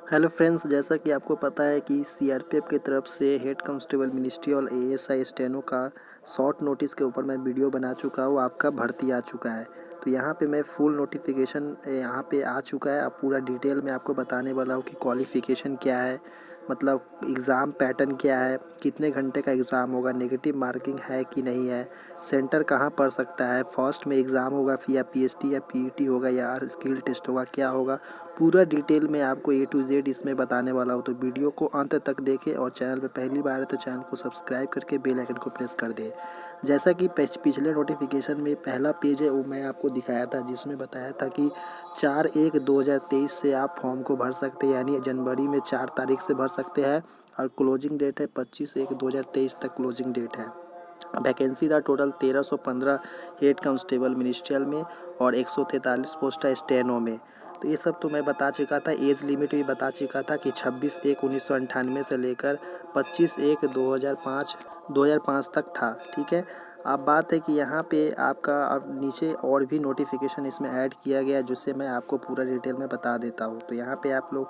Hello friends, जैसा कि आपको पता है कि सीआरपीएफ की तरफ से हेड कांस्टेबल मिनिस्ट्री और एएसआई स्टेनो का शॉर्ट नोटिस के ऊपर मैं वीडियो बना चुका हूँ। आपका भर्ती आ चुका है, तो यहाँ पे मैं फुल नोटिफिकेशन यहाँ पे आ चुका है। अब पूरा डिटेल में आपको बताने वाला हूँ कि क्वालिफ़िकेशन क्या है, मतलब एग्ज़ाम पैटर्न क्या है, कितने घंटे का एग्ज़ाम होगा, नेगेटिव मार्किंग है कि नहीं है, सेंटर कहाँ पड़ सकता है, फर्स्ट में एग्ज़ाम होगा फिर या पीएसटी या पीईटी होगा या स्किल टेस्ट होगा, क्या होगा, पूरा डिटेल में आपको ए टू जेड इसमें बताने वाला हूँ। तो वीडियो को अंत तक देखें और चैनल पे पहली बार है तो चैनल को सब्सक्राइब करके बेल आइकन को प्रेस कर दें। जैसा कि पिछले नोटिफिकेशन में पहला पेज है वो मैं आपको दिखाया था, जिसमें बताया था कि 4/1/2023 से आप फॉर्म को भर सकते हैं, यानी जनवरी में 4 तारीख से भर सकते हैं और क्लोजिंग डेट है 25/1/2023 तक क्लोजिंग डेट है। वैकेंसी था टोटल 1315 हेड कांस्टेबल मिनिस्ट्रियल में और 143 पोस्ट है स्टेनो में। तो ये सब तो मैं बता चुका था। एज लिमिट भी बता चुका था कि 26/1/1998 से लेकर 25/1/2005 तक था। ठीक है। अब बात है कि यहाँ पे आपका अब नीचे और भी नोटिफिकेशन इसमें ऐड किया गया है, जिससे मैं आपको पूरा डिटेल में बता देता हूँ। तो यहाँ पे आप लोग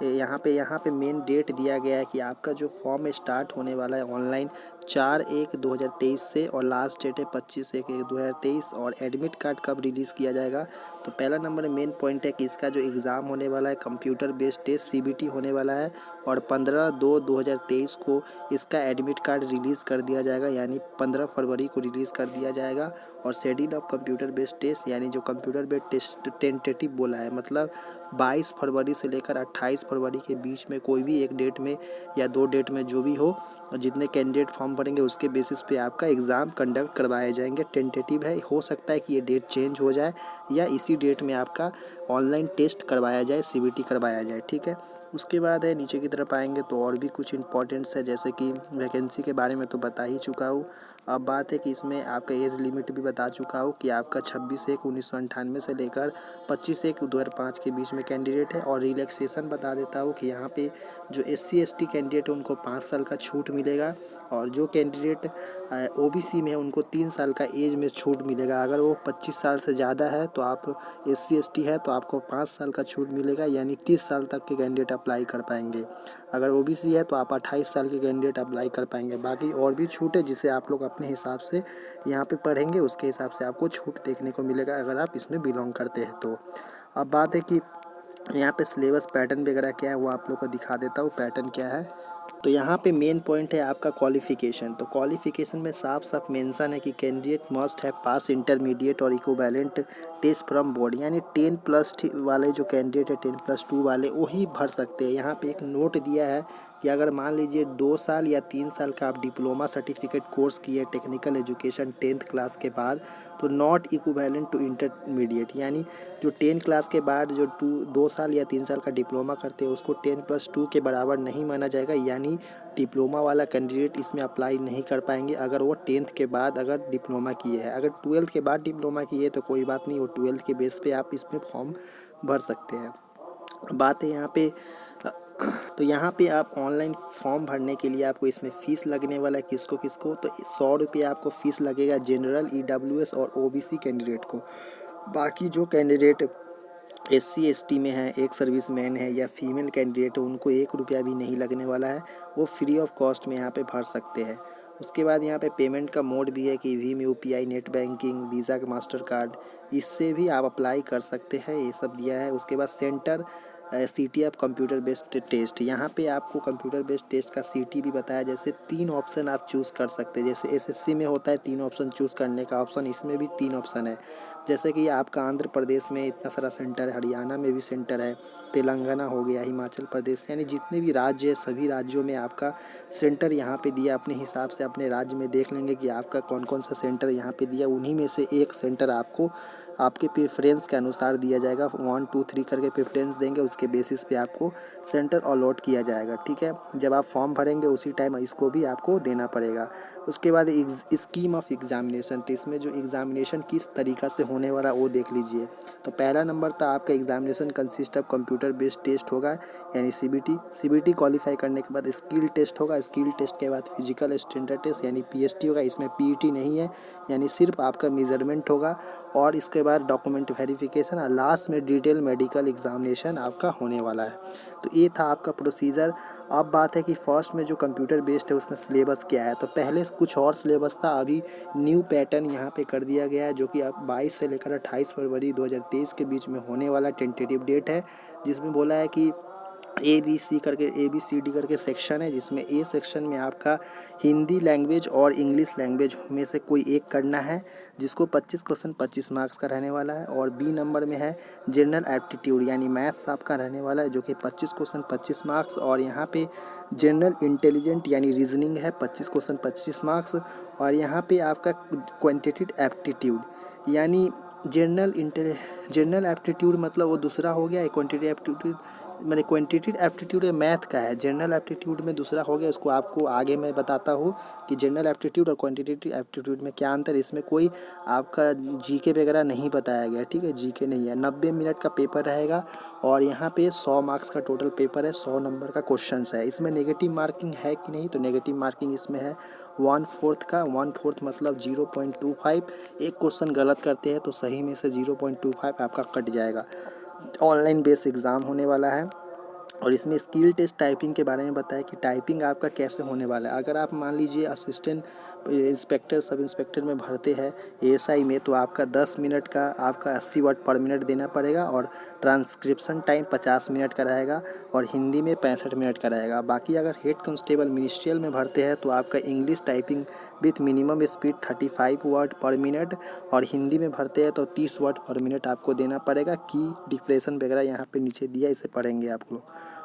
यहाँ पे मेन डेट दिया गया है कि आपका जो फॉर्म स्टार्ट होने वाला है ऑनलाइन 4/1/2023 से और लास्ट डेट है 25/1/2023। और एडमिट कार्ड कब रिलीज़ किया जाएगा, तो पहला नंबर मेन पॉइंट है कि इसका जो एग्ज़ाम होने वाला है कंप्यूटर बेस्ड टेस्ट सीबीटी होने वाला है और 15/2/2023 को इसका एडमिट कार्ड रिलीज़ कर दिया जाएगा, यानी 15 फरवरी को रिलीज़ कर दिया जाएगा। और schedule of computer based test, यानी जो कंप्यूटर बेस्ड टेस्ट टेंटेटिव बोला है, मतलब 22 फरवरी से लेकर 28 फरवरी के बीच में कोई भी एक डेट में या 2 डेट में जो भी हो, जितने कैंडिडेट फॉर्म भरेंगे उसके बेसिस पे आपका एग्ज़ाम कंडक्ट करवाए जाएंगे। टेंटेटिव है, हो सकता है कि ये डेट चेंज हो जाए या इसी डेट में आपका ऑनलाइन टेस्ट करवाया जाए, सीबीटी करवाया जाए। ठीक है। उसके बाद है नीचे की तरफ आएंगे तो और भी कुछ इंपॉर्टेंट्स है, जैसे कि वैकेंसी के बारे में तो बता ही चुका हूँ। अब बात है कि इसमें आपका एज लिमिट भी बता चुका हूँ कि आपका 26/1/1998 से लेकर 25/1/2005 के बीच में कैंडिडेट है। और रिलैक्सेशन बता देता हूँ कि यहाँ पे जो SC ST कैंडिडेट है उनको 5 साल का छूट मिलेगा और जो कैंडिडेट OBC में है उनको 3 साल का एज में छूट मिलेगा। अगर वो 25 साल से ज़्यादा है तो आप SC ST है तो आपको 5 साल का छूट मिलेगा, यानी 30 साल तक के कैंडिडेट अप्लाई कर पाएंगे। अगर OBC है तो आप 28 साल के कैंडिडेट अप्लाई कर पाएंगे। बाकी और भी छूट है जिसे आप लोग अपने हिसाब से यहाँ पे पढ़ेंगे, उसके हिसाब से आपको छूट देखने को मिलेगा अगर आप इसमें बिलोंग करते हैं तो। अब बात है कि यहाँ पे सिलेबस पैटर्न वगैरह क्या है वो आप लोग को दिखा देता हूँ, पैटर्न क्या है। तो यहाँ पे मेन पॉइंट है आपका क्वालिफिकेशन। तो क्वालिफिकेशन में साफ साफ मेंशन है कि candidate must have pass intermediate और इक्विवेलेंट टेस्ट फ्रॉम बोर्ड, यानी 10+ वाले जो कैंडिडेट है 10+2 वाले वही भर सकते हैं। यहाँ पे एक नोट दिया है कि अगर मान लीजिए 2 साल या 3 साल का आप डिप्लोमा सर्टिफिकेट कोर्स किए टेक्निकल एजुकेशन 10th क्लास के बाद, तो नॉट इक्विवेलेंट टू इंटरमीडिएट, यानी जो 10 क्लास के बाद जो 2 साल या 3 साल का डिप्लोमा करते हैं उसको 10+2 के बराबर नहीं माना जाएगा, यानी डिप्लोमा वाला कैंडिडेट इसमें अप्लाई नहीं कर पाएंगे अगर वो 10th के बाद अगर डिप्लोमा किए हैं। अगर 12th के बाद डिप्लोमा किए तो कोई बात नहीं, वो 12th के बेस पे आप इसमें फॉर्म भर सकते हैं। बात है यहाँ पे तो यहाँ पे आप ऑनलाइन फॉर्म भरने के लिए आपको इसमें फ़ीस लगने वाला है किसको किसको, तो 100 रुपये आपको फ़ीस लगेगा जनरल, EWS और OBC कैंडिडेट को। बाकी जो कैंडिडेट SC ST में है, एक सर्विसमैन है या फीमेल कैंडिडेट है, उनको 1 रुपया भी नहीं लगने वाला है, वो फ्री ऑफ कॉस्ट में यहाँ पे भर सकते हैं। उसके बाद यहाँ पे पेमेंट का मोड भी है कि Bhim UPI, net banking, visa का मास्टर कार्ड, इससे भी आप अप्लाई कर सकते हैं, ये सब दिया है। उसके बाद centre city of computer based test, यहाँ पे आपको कंप्यूटर बेस्ड टेस्ट का सिटी भी बताया। जैसे 3 ऑप्शन आप चूज़ कर सकते हैं, जैसे SSC में होता है 3 ऑप्शन चूज़ करने का ऑप्शन, इसमें भी 3 ऑप्शन है। जैसे कि आपका आंध्र प्रदेश में इतना सारा सेंटर है, हरियाणा में भी सेंटर है, तेलंगाना हो गया, हिमाचल प्रदेश, यानी जितने भी राज्य है सभी राज्यों में आपका सेंटर यहाँ पे दिया। अपने हिसाब से अपने राज्य में देख लेंगे कि आपका कौन कौन सा सेंटर यहाँ पे दिया, उन्हीं में से एक सेंटर आपको आपके प्रेफरेंस के अनुसार दिया जाएगा। 1 2 3 करके प्रेफरेंस देंगे, उसके बेसिस पे आपको सेंटर अलॉट किया जाएगा। ठीक है। जब आप फॉर्म भरेंगे उसी टाइम इसको भी आपको देना पड़ेगा। उसके बाद स्कीम ऑफ एग्जामिनेशन, तो इसमें जो एग्जामिनेशन किस तरीक़ा से होने वाला वो देख लीजिए। तो पहला नंबर था आपका examination consist of computer based test होगा, यानी CBT क्वालिफाई करने के बाद स्किल टेस्ट होगा, स्किल टेस्ट के बाद फिजिकल स्टैंडर्ड टेस्ट यानी PST होगा। इसमें PET नहीं है, यानी सिर्फ आपका मेजरमेंट होगा। और इसके बाद डॉक्यूमेंट वेरिफिकेशन और लास्ट में डिटेल मेडिकल एग्जामिनेशन आपका होने वाला है। तो ये था आपका प्रोसीजर। अब बात है कि फर्स्ट में जो कंप्यूटर बेस्ड है उसमें सिलेबस क्या है। तो पहले कुछ और सिलेबस था, अभी न्यू पैटर्न यहाँ पे कर दिया गया है, जो कि अब 22 से लेकर 28 फरवरी 2023 के बीच में होने वाला टेंटेटिव डेट है, जिसमें बोला है कि ABCD करके सेक्शन है, जिसमें ए सेक्शन में आपका हिंदी लैंग्वेज और इंग्लिश लैंग्वेज में से कोई एक करना है, जिसको 25 क्वेश्चन 25 मार्क्स का रहने वाला है। और बी नंबर में है जनरल एप्टीट्यूड यानी मैथ्स आपका रहने वाला है, जो कि 25 क्वेश्चन 25 मार्क्स। और यहाँ पे जनरल इंटेलिजेंट यानी रीजनिंग है 25 क्वेश्चन 25 मार्क्स। और यहाँ पे आपका क्वांटिटेटिव एप्टीट्यूड यानी जनरल एप्टीट्यूड मतलब वो दूसरा हो गया, क्वांटिटेटिव एप्टीट्यूड मैंने क्वांटिटेटिव एप्टीट्यूड मैथ का है, जनरल एप्टीट्यूड में दूसरा हो गया। इसको आपको आगे मैं बताता हूँ कि जनरल एप्टीट्यूड और क्वांटिटेटिव एप्टीट्यूड में क्या अंतर है। इसमें कोई आपका जीके वगैरह नहीं बताया गया, ठीक है, जीके नहीं है। 90 मिनट का पेपर रहेगा और यहाँ पे 100 मार्क्स का टोटल पेपर है, 100 नंबर का क्वेश्चन है। इसमें नेगेटिव मार्किंग है कि नहीं, तो नेगेटिव मार्किंग इसमें है 1/4 का। 1/4 मतलब 0.25। एक क्वेश्चन गलत करते हैं तो सही में से 0.25 आपका कट जाएगा। ऑनलाइन बेस एग्ज़ाम होने वाला है। और इसमें स्किल टेस्ट टाइपिंग के बारे में बताया कि टाइपिंग आपका कैसे होने वाला है। अगर आप मान लीजिए असिस्टेंट इंस्पेक्टर सब इंस्पेक्टर में भरते हैं ASI में, तो आपका 10 मिनट का आपका 80 वर्ड पर मिनट देना पड़ेगा और ट्रांसक्रिप्शन टाइम 50 मिनट का रहेगा और हिंदी में 65 मिनट का रहेगा। बाकी अगर हेड कांस्टेबल मिनिस्ट्रियल में भरते हैं तो आपका English typing with minimum speed 35 word पर मिनट और हिंदी में भरते हैं तो 30 वर्ड पर मिनट आपको देना पड़ेगा। की डिप्रेशन वगैरह यहाँ पे नीचे दिया, इसे पढ़ेंगे आप लोग।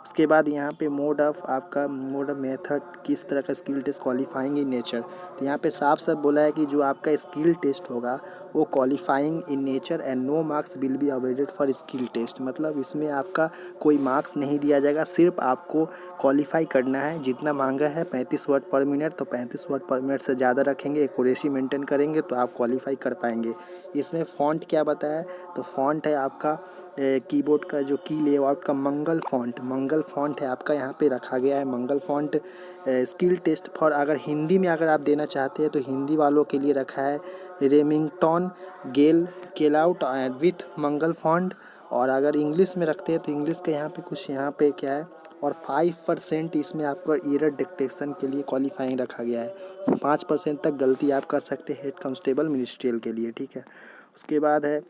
उसके बाद यहाँ पे मोड ऑफ मेथड, किस तरह का skill test qualifying in nature. तो यहाँ पे साफ साफ बोला है कि जो आपका स्किल टेस्ट होगा वो qualifying in nature and no marks will be avoided for skill test. मतलब इसमें आपका कोई मार्क्स नहीं दिया जाएगा, सिर्फ आपको क्वालिफाई करना है। जितना मांगा है 35 वर्ड पर मिनट, तो 35 वर्ड पर मिनट से ज़्यादा रखेंगे, एक्यूरेसी मेंटेन करेंगे तो आप क्वालिफाई कर पाएंगे। इसमें फ़ॉन्ट क्या बताया है, तो फ़ॉन्ट है आपका कीबोर्ड का जो की लेआउट का मंगल फ़ॉन्ट है आपका, यहाँ पे रखा गया है मंगल फ़ॉन्ट। स्किल टेस्ट फॉर अगर हिंदी में अगर आप देना चाहते हैं तो हिंदी वालों के लिए रखा है रेमिंगटन केलाउट विथ मंगल फ़ॉन्ट। और अगर इंग्लिश में रखते हैं तो इंग्लिश का यहाँ पे कुछ यहाँ पे क्या है। और 5% इसमें आपका एरर डिटेक्शन के लिए क्वालिफाइंग रखा गया है। 5% तक गलती आप कर सकते हैं हेड कांस्टेबल मिनिस्ट्रियल के लिए, ठीक है। उसके बाद है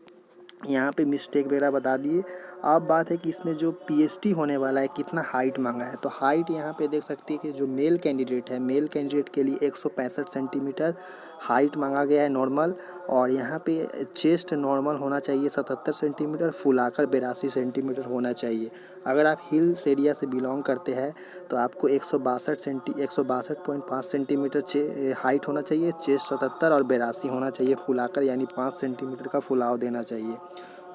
यहाँ पे मिस्टेक वगैरह बता दिए। अब बात है कि इसमें जो PhD होने वाला है कितना हाइट मांगा है। तो हाइट यहाँ पे देख सकते हैं कि जो मेल कैंडिडेट है, मेल कैंडिडेट के लिए 165 सेंटीमीटर हाइट मांगा गया है नॉर्मल। और यहाँ पे चेस्ट नॉर्मल होना चाहिए 77 सेंटीमीटर, फुलाकर 82 सेंटीमीटर होना चाहिए। अगर आप हिल्स एरिया से बिलोंग करते हैं तो आपको 162.5 सेंटीमीटर हाइट होना चाहिए, चेस्ट 77 और 82 होना चाहिए, फुलाकर यानी 5 सेंटीमीटर का फुलाव देना चाहिए।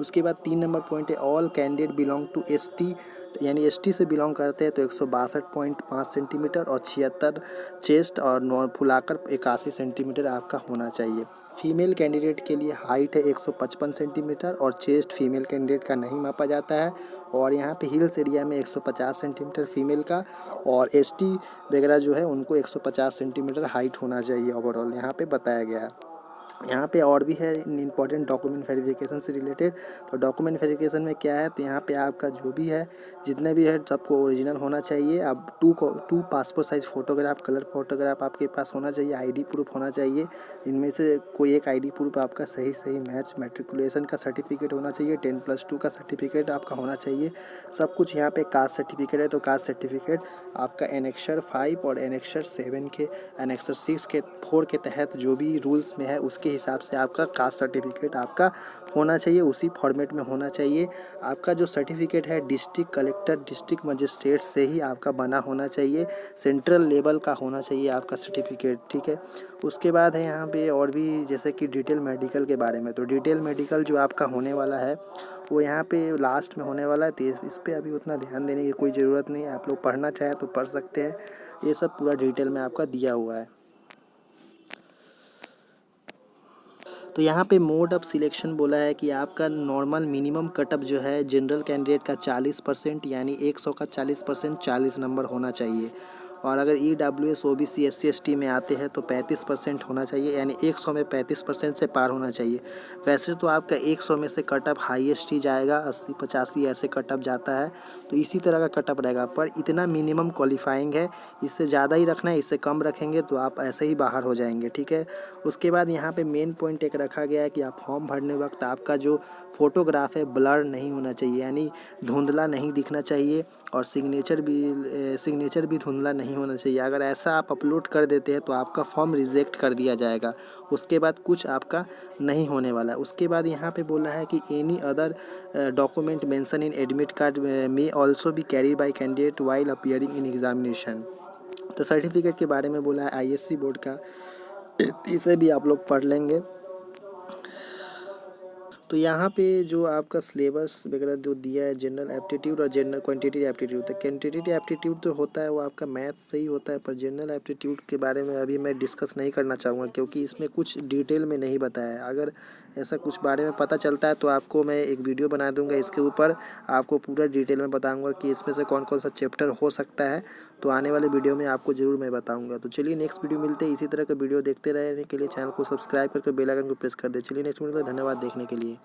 उसके बाद 3 नंबर पॉइंट है all candidate belong to ST यानी ST से बिलोंग करते हैं तो 162.5 सेंटीमीटर और 76 चेस्ट और फुलाकर 81 सेंटीमीटर आपका होना चाहिए। फीमेल कैंडिडेट के लिए हाइट है 155 सेंटीमीटर और चेस्ट फीमेल कैंडिडेट का नहीं मापा जाता है। और यहाँ पे हिल्स एरिया में 150 सेंटीमीटर फीमेल का और ST वगैरह जो है उनको 150 सेंटीमीटर हाइट होना चाहिए ओवरऑल, यहाँ पे बताया गया है। यहाँ पे और भी है इंपॉर्टेंट डॉक्यूमेंट वेरिफिकेशन से रिलेटेड। तो डॉक्यूमेंट वेरिफिकेशन में क्या है, तो यहाँ पे आपका जो भी है जितने भी है सबको ओरिजिनल होना चाहिए। अब two passport size photograph, colour photograph आपके पास होना चाहिए, ID प्रूफ होना चाहिए। इनमें से कोई एक ID प्रूफ आपका सही मैच, मैट्रिकुलेशन का सर्टिफिकेट होना चाहिए, 10+2 का सर्टिफिकेट आपका होना चाहिए। सब कुछ यहाँ पे कास्ट सर्टिफिकेट है तो कास्ट सर्टिफिकेट आपका एनेक्सर 5 और एनेक्सर 7 के एनेक्सर 6 के 4 के तहत जो भी रूल्स में है उसके हिसाब से आपका कास्ट सर्टिफिकेट आपका होना चाहिए, उसी फॉर्मेट में होना चाहिए। आपका जो सर्टिफिकेट है डिस्ट्रिक्ट कलेक्टर, डिस्ट्रिक्ट मजिस्ट्रेट से ही आपका बना होना चाहिए, सेंट्रल लेवल का होना चाहिए आपका सर्टिफिकेट, ठीक है। उसके बाद है यहाँ पे और भी जैसे कि डिटेल मेडिकल के बारे में। तो डिटेल मेडिकल जो आपका होने वाला है वो यहाँ पे लास्ट में होने वाला है, तो इस पर अभी उतना ध्यान देने की कोई ज़रूरत नहीं है। आप लोग पढ़ना चाहें तो पढ़ सकते हैं, ये सब पूरा डिटेल में आपका दिया हुआ है। तो यहाँ पे मोड ऑफ सिलेक्शन बोला है कि आपका नॉर्मल मिनिमम कटअप जो है जनरल कैंडिडेट का 40% यानी 100 का 40% 40 नंबर होना चाहिए। और अगर EWS OBC SC ST में आते हैं तो 35% होना चाहिए, यानी 100 में 35% से पार होना चाहिए। वैसे तो आपका 100 में से कट ऑफ हाईएस्ट ही जाएगा, 80 85 ऐसे कट ऑफ जाता है, तो इसी तरह का कट ऑफ रहेगा। पर इतना मिनिमम क्वालिफाइंग है, इससे ज़्यादा ही रखना है, इससे कम रखेंगे तो आप ऐसे ही बाहर हो जाएंगे, ठीक है। उसके बाद यहाँ पे मेन पॉइंट एक रखा गया है कि आप फॉर्म भरने वक्त आपका जो फ़ोटोग्राफ है ब्लर नहीं होना चाहिए, यानी धुंधला नहीं दिखना चाहिए, और सिग्नेचर भी धुंधला नहीं होना चाहिए। अगर ऐसा आप अपलोड कर देते हैं तो आपका फॉर्म रिजेक्ट कर दिया जाएगा। उसके बाद कुछ आपका नहीं होने वाला है। उसके बाद यहाँ पे बोला है कि any other document mention in admit card may also be carried bye candidate while appearing in examination. तो सर्टिफिकेट के बारे में बोला है ISC बोर्ड का, इसे भी आप लोग पढ़ लेंगे। तो यहाँ पे जो आपका सिलेबस वगैरह जो दिया है, जनरल एप्टीट्यूड और जनरल क्वांटिटेटिव एप्टीट्यूड, तो क्वांटिटेटिव एप्टीट्यूड तो होता है वो आपका मैथ से ही होता है, पर जनरल एप्टीट्यूड के बारे में अभी मैं डिस्कस नहीं करना चाहूँगा क्योंकि इसमें कुछ डिटेल में नहीं बताया है। अगर ऐसा कुछ बारे में पता चलता है तो आपको मैं एक वीडियो बना दूंगा, इसके ऊपर आपको पूरा डिटेल में बताऊँगा कि इसमें से कौन कौन सा चैप्टर हो सकता है। तो आने वाले वीडियो में आपको ज़रूर मैं बताऊँगा। तो चलिए नेक्स्ट वीडियो मिलते हैं। इसी तरह का वीडियो देखते रहने के लिए चैनल को सब्सक्राइब करके बेल आइकन को प्रेस कर दे। चलिए नेक्स्ट वीडियो में, धन्यवाद देखने के लिए।